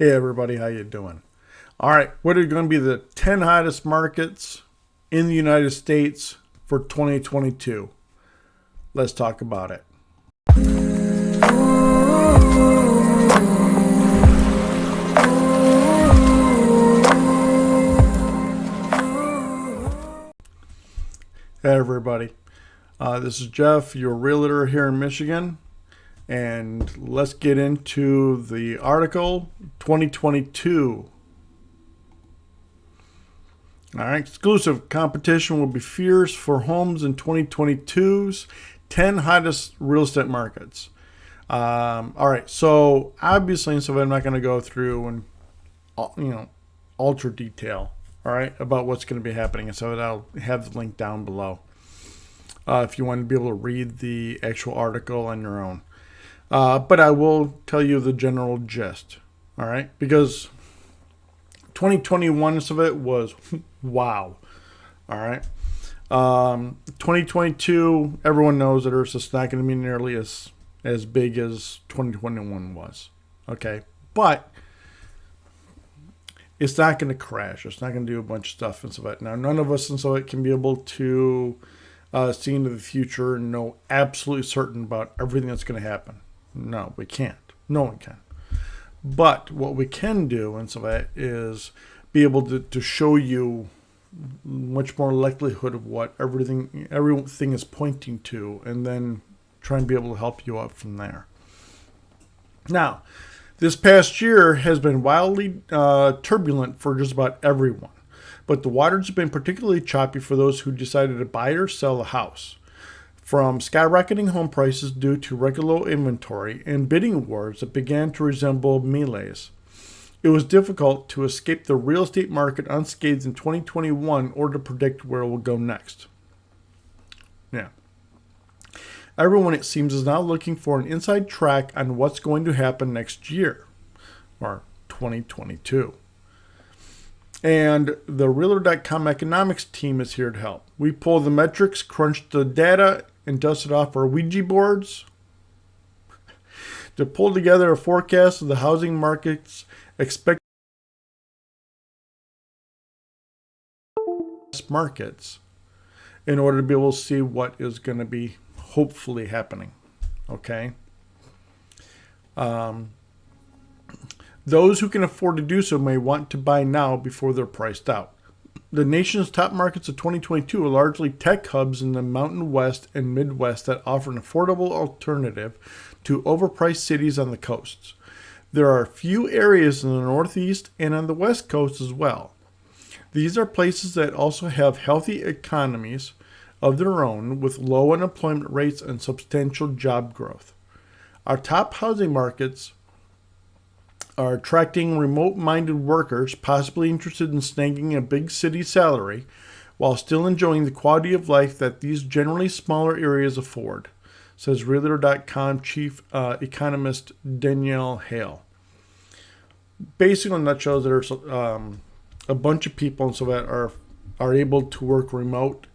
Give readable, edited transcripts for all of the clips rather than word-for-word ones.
Hey everybody, how you doing? All right, what are going to be the 10 hottest markets in the United States for 2022? Let's talk about it. Hey everybody, this is Jeff, your realtor here in Michigan, and let's get into the article 2022. All right, exclusive competition will be fierce for homes in 2022's 10 hottest real estate markets. All right, so obviously, I'm not going to go through and ultra detail. All right, about what's going to be happening, and so I'll have the link down below if you want to be able to read the actual article on your own. But I will tell you the general gist. All right, because 2021 of it was wow. All right. 2022, everyone knows that it's just not going to be nearly as big as 2021 was. Okay. But it's not going to crash. It's not going to do a bunch of stuff and so that. Now, none of us and so it can be able to see into the future and know absolutely certain about everything that's going to happen. No, we can't. No one can. But what we can do and so that is be able to show you much more likelihood of what everything is pointing to, and then try and be able to help you out from there. Now, this past year has been wildly turbulent for just about everyone, but the waters have been particularly choppy for those who decided to buy or sell a house. From skyrocketing home prices due to record low inventory and bidding wars that began to resemble melees, it was difficult to escape the real estate market unscathed in 2021 or to predict where it will go next. Yeah. Everyone, it seems, is now looking for an inside track on what's going to happen next year, or 2022. And the Realtor.com economics team is here to help. We pulled the metrics, crunched the data, and dusted off our Ouija boards to pull together a forecast of the housing market's expected markets in order to be able to see what is going to be hopefully happening. Okay. Those who can afford to do so may want to buy now before they're priced out. The nation's top markets of 2022 are largely tech hubs in the Mountain West and Midwest that offer an affordable alternative to overpriced cities on the coasts. There are a few areas in the Northeast and on the West Coast as well. These are places that also have healthy economies of their own with low unemployment rates and substantial job growth. Our top housing markets are attracting remote-minded workers possibly interested in snagging a big city salary while still enjoying the quality of life that these generally smaller areas afford, says Realtor.com chief economist Danielle Hale. Basically, in a nutshell, there's a bunch of people so that are able to work remote,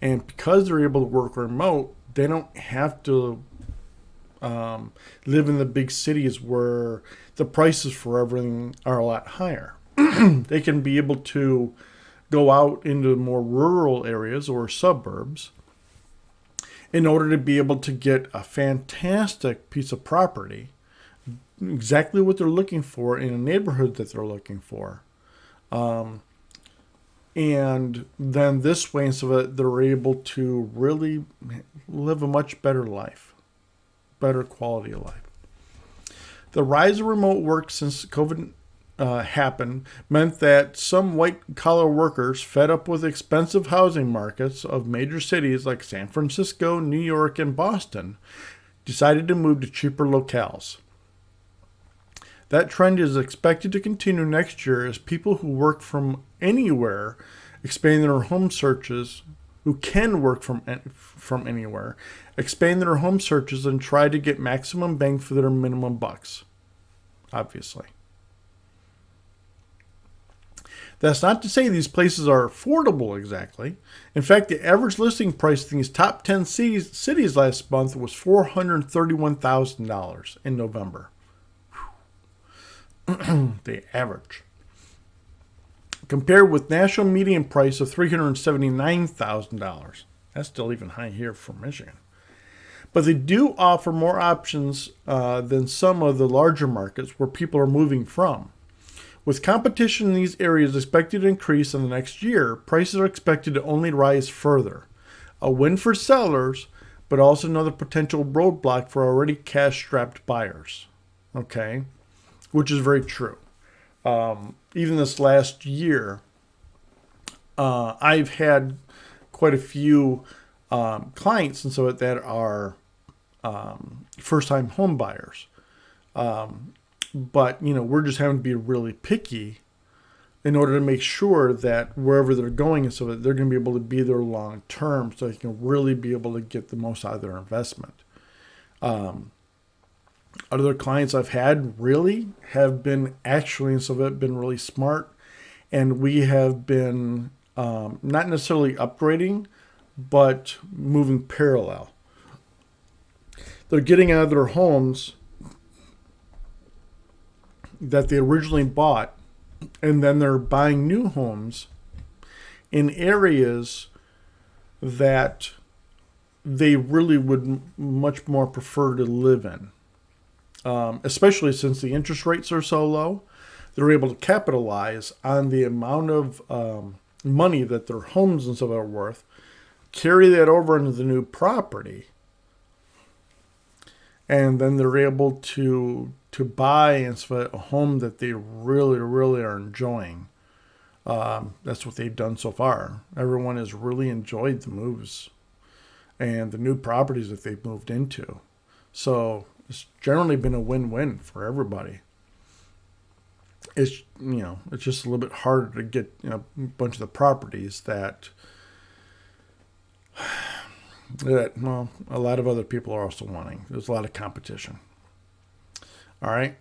and because they're able to work remote, they don't have to live in the big cities where the prices for everything are a lot higher. They can be able to go out into more rural areas or suburbs in order to be able to get a fantastic piece of property, exactly what they're looking for in a neighborhood that they're looking for. And then this way, so that they're able to really live a much better life, better quality of life. The rise of remote work since COVID happened meant that some white-collar workers fed up with expensive housing markets of major cities like San Francisco, New York, and Boston decided to move to cheaper locales. That trend is expected to continue next year as people who work from anywhere expand their home searches, who can work from anywhere, expand their home searches and try to get maximum bang for their minimum bucks, obviously. That's not to say these places are affordable exactly. In fact, the average listing price in these top 10 cities last month was $431,000 in November. the average. Compared with national median price of $379,000. That's still even high here for Michigan. But they do offer more options than some of the larger markets where people are moving from. With competition in these areas expected to increase in the next year, prices are expected to only rise further. A win for sellers, but also another potential roadblock for already cash-strapped buyers. Okay? Which is very true. Even this last year, I've had quite a few clients and so that are first-time home buyers. But, we're just having to be really picky in order to make sure that wherever they're going, so that they're going to be able to be there long term, so they can really be able to get the most out of their investment. Other clients I've had really have been actually, and so they've been really smart, and we have been not necessarily upgrading, but moving parallel. They're getting out of their homes that they originally bought, and then they're buying new homes in areas that they really would much more prefer to live in. Especially since the interest rates are so low, they're able to capitalize on the amount of money that their homes and stuff are worth, carry that over into the new property, and then they're able to buy and stuff a home that they really, really are enjoying. That's what they've done so far. Everyone has really enjoyed the moves and the new properties that they've moved into. So it's generally been a win-win for everybody. It's it's just a little bit harder to get a bunch of the properties that a lot of other people are also wanting. There's a lot of competition. All right.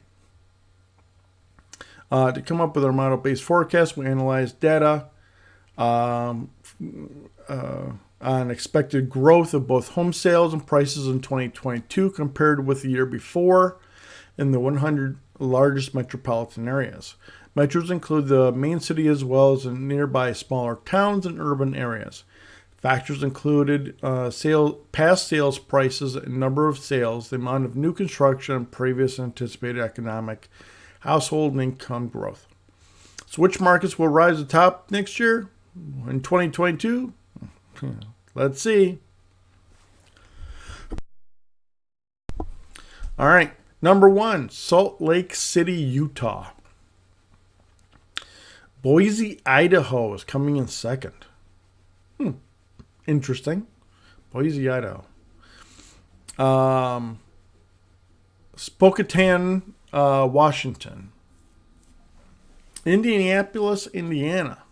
To come up with our model-based forecast, we analyzed data on expected growth of both home sales and prices in 2022 compared with the year before in the 100 largest metropolitan areas. Metros include the main city as well as in nearby smaller towns and urban areas. Factors included past sales prices and number of sales, the amount of new construction, and previous anticipated economic household and income growth. So which markets will rise to the top next year in 2022? Let's see. All right. Number 1, Salt Lake City, Utah. Boise, Idaho is coming in second. Interesting. Boise, Idaho. Spokane, Washington. Indianapolis, Indiana.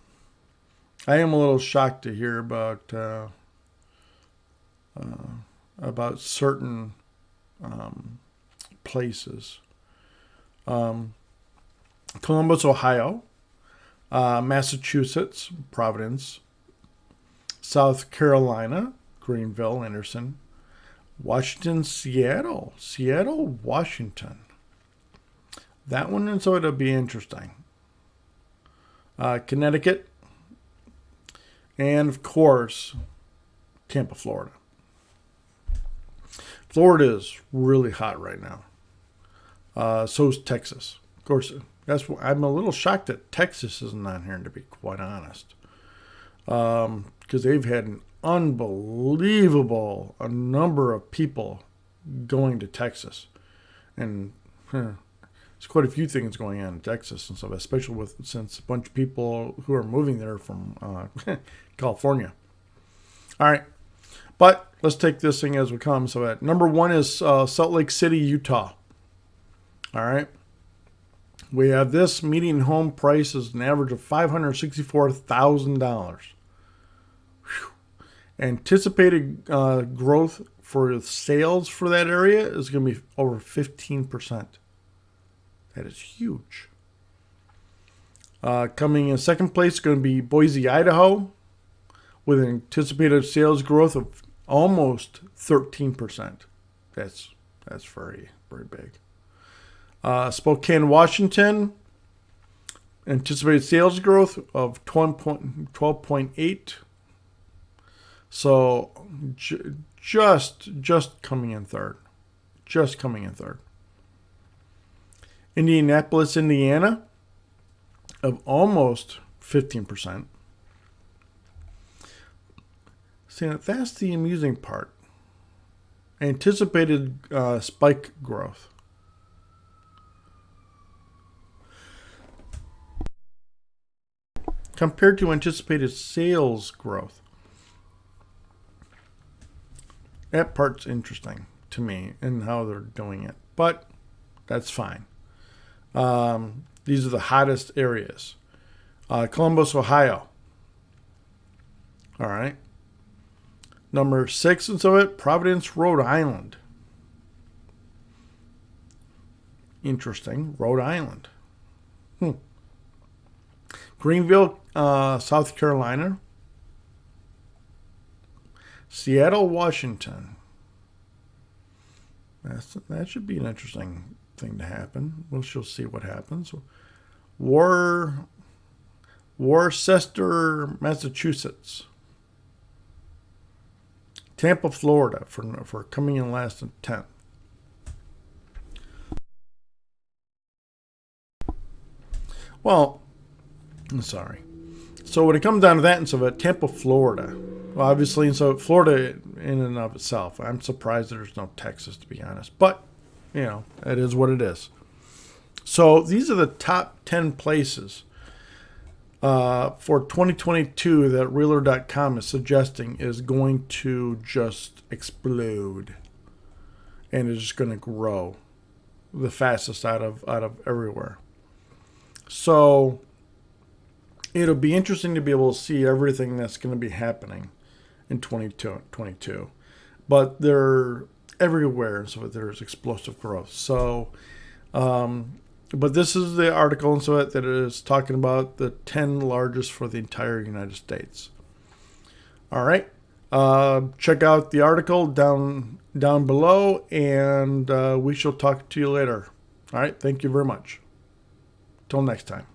I am a little shocked to hear about certain places. Columbus, Ohio. Massachusetts, Providence. South Carolina, Greenville, Anderson. Washington, Seattle, Washington. That one is going to be interesting. Connecticut. And, of course, Tampa, Florida. Florida is really hot right now. So is Texas. Of course, I'm a little shocked that Texas isn't on here, to be quite honest. Because they've had an unbelievable number of people going to Texas. And there's quite a few things going on in Texas and stuff, especially since a bunch of people who are moving there from California. All right. But let's take this thing as we come. So number 1 is Salt Lake City, Utah. All right. We have this median home price is an average of $564,000. Anticipated growth for sales for that area is going to be over 15%. That is huge. Coming in second place is going to be Boise, Idaho, with an anticipated sales growth of almost 13%. That's very, very big. Spokane, Washington, anticipated sales growth of 12.8. So just coming in third. Just coming in third. Indianapolis, Indiana, of almost 15%. See, that's the amusing part. Anticipated spike growth. Compared to anticipated sales growth. That part's interesting to me and how they're doing it. But that's fine. These are the hottest areas. Columbus, Ohio. All right. Number 6 and so it, Providence, Rhode Island. Interesting. Rhode Island. Greenville, South Carolina. Seattle, Washington. That should be an interesting thing to happen. We'll see what happens. Worcester, Massachusetts. Tampa, Florida, for coming in last and 10th. Well, I'm sorry. So when it comes down to that, and so Tampa, Florida. Well, obviously, and so Florida in and of itself. I'm surprised there's no Texas, to be honest. But, it is what it is. So these are the top 10 places for 2022 that Realtor.com is suggesting is going to just explode. And is just going to grow the fastest out of everywhere. So it'll be interesting to be able to see everything that's going to be happening in 2022. But they're everywhere, so there's explosive growth. So, but this is the article and so that is talking about the 10 largest for the entire United States. All right. Check out the article down below, and we shall talk to you later. All right. Thank you very much. Till next time.